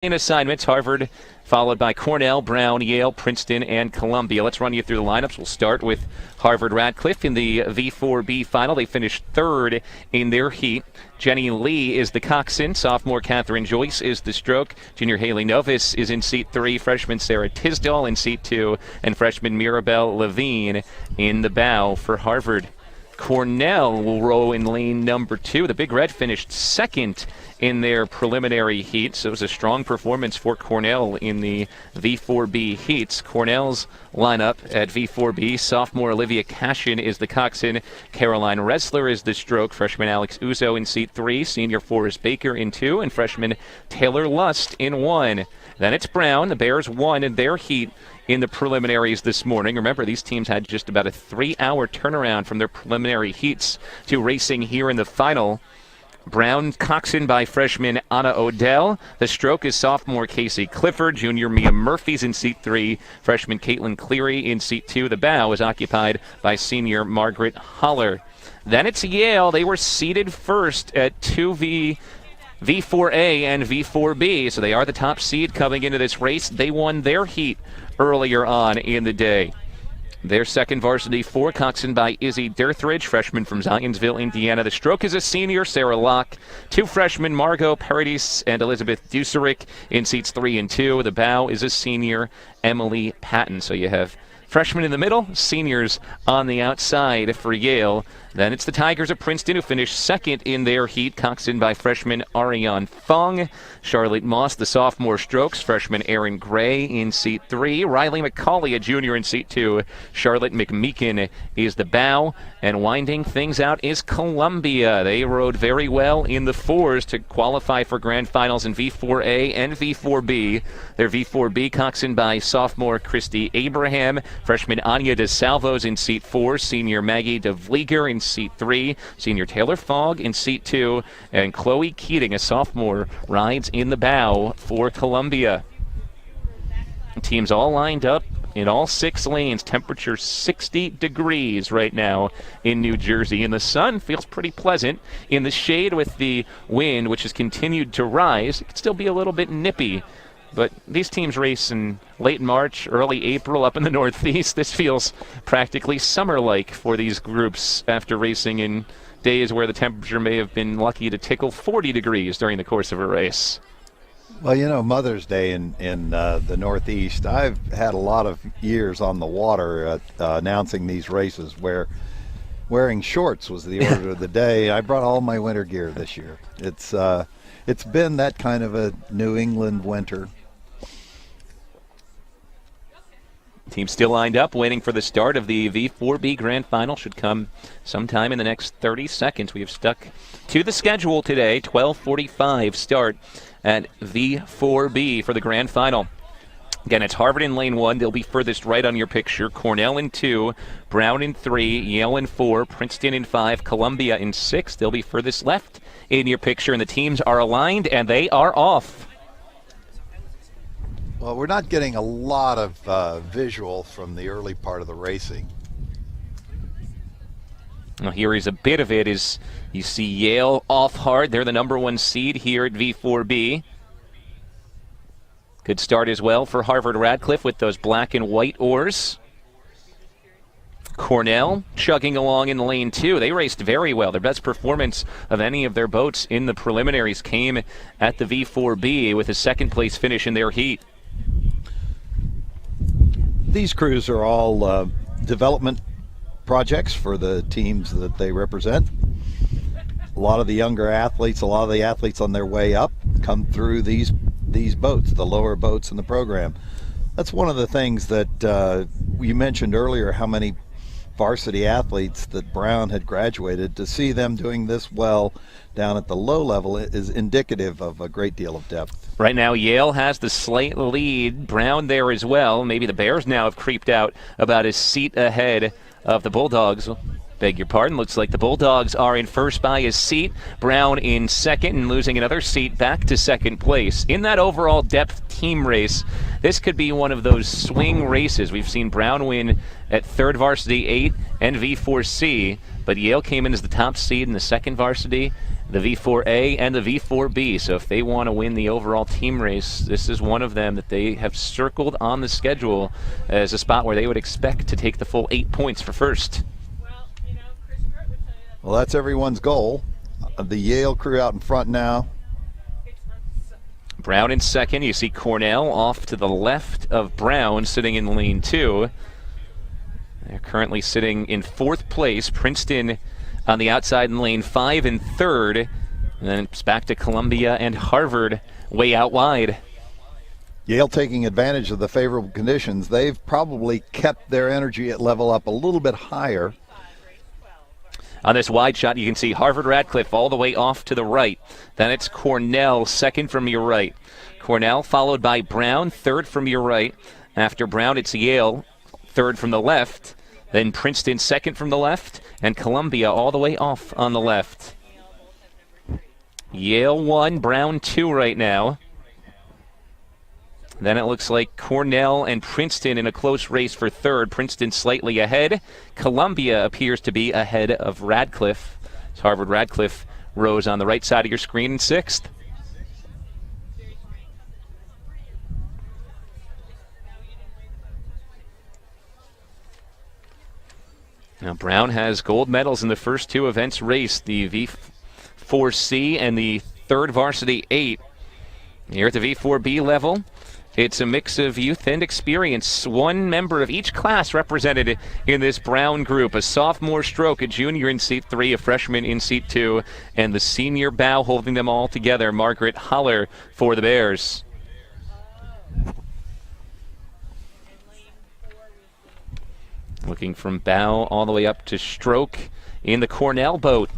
Assignments, Harvard, followed by Cornell, Brown, Yale, Princeton, and Columbia. Let's run you through the lineups. We'll start with Harvard Radcliffe in the V4B final. They finished third in their heat. Jenny Lee is the coxswain. Sophomore Catherine Joyce is the stroke. Junior Haley Novis is in seat 3. Freshman Sarah Tisdall in seat 2. And freshman Mirabelle Levine in the bow for Harvard. Cornell will row in lane number 2. The Big Red finished second in their preliminary heat, so it was a strong performance for Cornell in the V4B heats. Cornell's lineup at V4B: sophomore Olivia Cashin is the coxswain, Caroline Ressler is the stroke, freshman Alex Uzo in seat 3, senior Forrest Baker in 2, and freshman Taylor Lust in 1. Then it's Brown. The Bears won in their heat in the preliminaries this morning. Remember, these teams had just about a 3-hour turnaround from their preliminary heats to racing here in the final. Brown coxswain by freshman Anna Odell. The stroke is sophomore Casey Clifford. Junior Mia Murphy's in seat 3. Freshman Caitlin Cleary in seat 2. The bow is occupied by senior Margaret Holler. Then it's Yale. They were seated first at 2V. V4A and V4B, so they are the top seed coming into this race. They won their heat earlier on in the day. Their second varsity 4, coxswain by Izzy Dirthridge, freshman from Zionsville, Indiana. The stroke is a senior, Sarah Locke. 2 freshmen, Margot Paradis and Elizabeth Duserick in seats 3 and 2. The bow is a senior, Emily Patton. So you have freshmen in the middle, seniors on the outside for Yale. Then it's the Tigers of Princeton, who finished second in their heat, coxswain by freshman Ariane Fong. Charlotte Moss, the sophomore strokes, freshman Aaron Gray in seat 3. Riley McCauley, a junior, in seat 2. Charlotte McMeekin is the bow. And winding things out is Columbia. They rode very well in the 4s to qualify for grand finals in V4A and V4B. Their V4B coxswain by sophomore Christy Abraham, freshman Anya DeSalvos in seat 4, senior Maggie DeVlieger in seat 3, senior Taylor Fogg in seat 2, and Chloe Keating, a sophomore, rides in the bow for Columbia. Teams all lined up in all 6 lanes. Temperature 60 degrees right now in New Jersey, and the sun feels pretty pleasant. In the shade with the wind, which has continued to rise, it could still be a little bit nippy. But these teams race in late March, early April up in the Northeast. This feels practically summer-like for these groups after racing in days where the temperature may have been lucky to tickle 40 degrees during the course of a race. Well, you know, Mother's Day in the Northeast, I've had a lot of years on the water announcing these races where wearing shorts was the order of the day. I brought all my winter gear this year. It's been that kind of a New England winter. Team still lined up, waiting for the start of the V4B Grand Final. Should come sometime in the next 30 seconds. We have stuck to the schedule today. 12:45 start at V4B for the Grand Final. Again, it's Harvard in lane 1. They'll be furthest right on your picture. Cornell in 2, Brown in 3, Yale in 4, Princeton in 5, Columbia in 6. They'll be furthest left in your picture, and the teams are aligned, and they are off. Well, we're not getting a lot of visual from the early part of the racing. Well, here is a bit of it. Is you see Yale off hard. They're the number 1 seed here at V4B. Good start as well for Harvard Radcliffe with those black and white oars. Cornell chugging along in lane 2. They raced very well. Their best performance of any of their boats in the preliminaries came at the V4B with a second-place finish in their heat. These crews are all development projects for the teams that they represent. A lot of the younger athletes, a lot of the athletes on their way up come through these boats, the lower boats in the program. That's one of the things that you mentioned earlier, how many varsity athletes that Brown had graduated. To see them doing this well down at the low level is indicative of a great deal of depth. Right now, Yale has the slight lead. Brown there as well. Maybe the Bears now have creeped out about a seat ahead of the Bulldogs. Beg your pardon. Looks like the Bulldogs are in first by a seat. Brown in second and losing another seat back to second place. In that overall depth team race, this could be one of those swing races. We've seen Brown win at 3rd Varsity 8 and V4C, but Yale came in as the top seed in the 2nd Varsity the V4A and the V4B. So if they want to win the overall team race, this is one of them that they have circled on the schedule as a spot where they would expect to take the full 8 points for first. Well, that's everyone's goal. The Yale crew out in front now. Brown in second. You see Cornell off to the left of Brown sitting in lane 2. They're currently sitting in 4th place. Princeton on the outside in lane 5 and 3rd. And then it's back to Columbia and Harvard way out wide. Yale taking advantage of the favorable conditions. They've probably kept their energy at level up a little bit higher. On this wide shot, you can see Harvard Radcliffe all the way off to the right. Then it's Cornell, second from your right. Cornell followed by Brown, third from your right. After Brown, it's Yale, third from the left. Then Princeton, second from the left. And Columbia all the way off on the left. Yale 1, Brown 2 right now. Then it looks like Cornell and Princeton in a close race for third. Princeton slightly ahead. Columbia appears to be ahead of Radcliffe. As Harvard Radcliffe rose on the right side of your screen in 6th. Now Brown has gold medals in the first 2 events raced, the V4C and the 3rd Varsity 8. Here at the V4B level, it's a mix of youth and experience. One member of each class represented in this Brown group. A sophomore stroke, a junior in seat 3, a freshman in seat 2, and the senior bow holding them all together, Margaret Holler for the Bears. Looking from bow all the way up to stroke in the Cornell boat.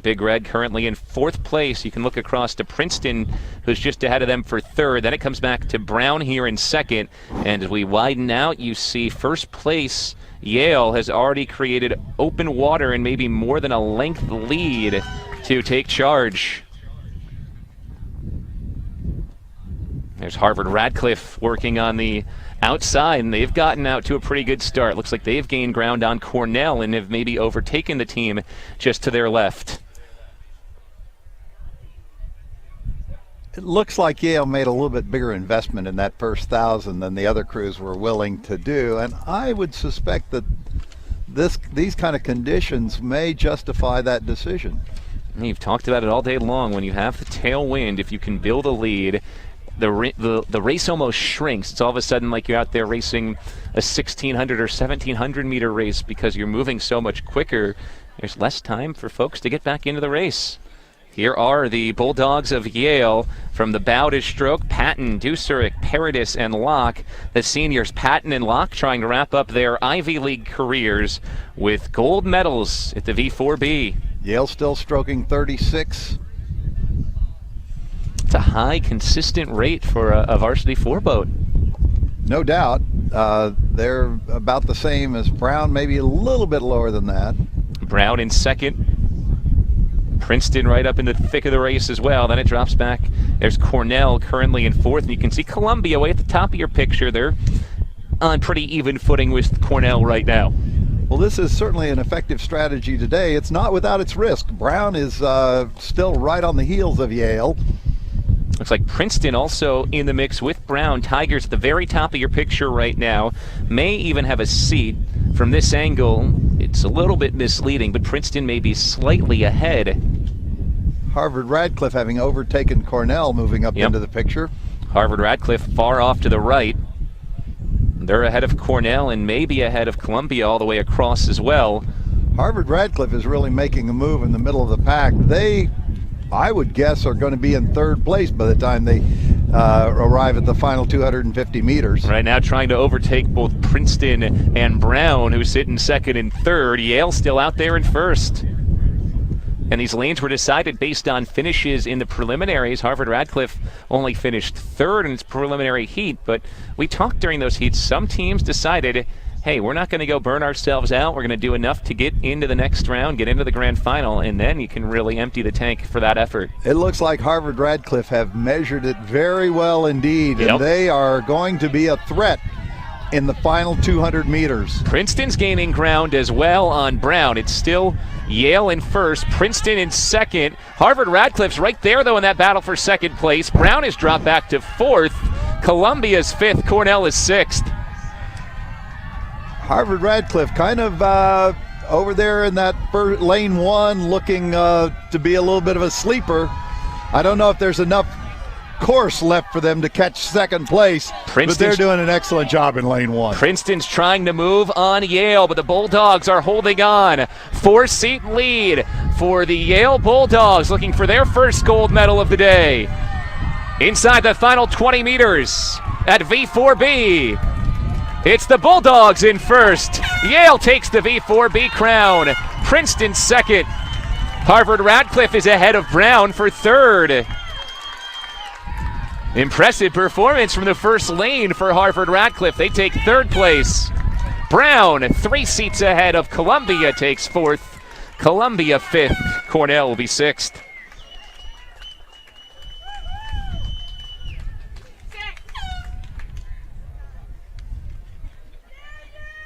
Big Red currently in 4th place. You can look across to Princeton, who's just ahead of them for 3rd. Then it comes back to Brown here in 2nd. And as we widen out, you see 1st place, Yale, has already created open water and maybe more than a length lead to take charge. There's Harvard Radcliffe working on the outside, and they've gotten out to a pretty good start. Looks like they've gained ground on Cornell and have maybe overtaken the team just to their left. It looks like Yale made a little bit bigger investment in that first 1,000 than the other crews were willing to do, and I would suspect that these kind of conditions may justify that decision. You've talked about it all day long. When you have the tailwind, if you can build a lead, the race almost shrinks. It's all of a sudden like you're out there racing a 1,600 or 1,700 meter race because you're moving so much quicker. There's less time for folks to get back into the race. Here are the Bulldogs of Yale from the bow to stroke. Patton, Duceric, Paradis, and Locke. The seniors, Patton and Locke, trying to wrap up their Ivy League careers with gold medals at the V4B. Yale still stroking 36. It's a high, consistent rate for a varsity 4 boat. No doubt. They're about the same as Brown, maybe a little bit lower than that. Brown in 2nd. Princeton right up in the thick of the race as well. Then it drops back. There's Cornell currently in 4th. And you can see Columbia way at the top of your picture. They're on pretty even footing with Cornell right now. Well, this is certainly an effective strategy today. It's not without its risk. Brown is still right on the heels of Yale. Looks like Princeton also in the mix with Brown. Tigers at the very top of your picture right now. May even have a seat. From this angle, it's a little bit misleading, but Princeton may be slightly ahead. Harvard Radcliffe having overtaken Cornell, moving up into the picture. Harvard Radcliffe far off to the right. They're ahead of Cornell and maybe ahead of Columbia all the way across as well. Harvard Radcliffe is really making a move in the middle of the pack. They, I would guess, are going to be in 3rd place by the time they arrive at the final 250 meters. Right now trying to overtake both Princeton and Brown, who sit in 2nd and 3rd. Yale still out there in 1st. And these lanes were decided based on finishes in the preliminaries. Harvard Radcliffe only finished 3rd in its preliminary heat, but we talked during those heats. Some teams decided, hey, we're not going to go burn ourselves out. We're going to do enough to get into the next round, get into the grand final, and then you can really empty the tank for that effort. It looks like Harvard Radcliffe have measured it very well indeed, and they are going to be a threat in the final 200 meters. Princeton's gaining ground as well on Brown. It's still Yale in first, Princeton in second. Harvard Radcliffe's right there, though, in that battle for second place. Brown has dropped back to fourth. Columbia's fifth. Cornell is sixth. Harvard Radcliffe kind of over there in that lane one, looking to be a little bit of a sleeper. I don't know if there's enough course left for them to catch second place, but they're doing an excellent job in lane one. Princeton's trying to move on Yale, but the Bulldogs are holding on. 4-seat lead for the Yale Bulldogs, looking for their first gold medal of the day. Inside the final 20 meters at V4B, it's the Bulldogs in first. Yale takes the V4B crown. Princeton second. Harvard Radcliffe is ahead of Brown for third. Impressive performance from the first lane for Harvard Radcliffe. They take third place. Brown, 3 seats ahead of Columbia, takes fourth. Columbia fifth. Cornell will be sixth.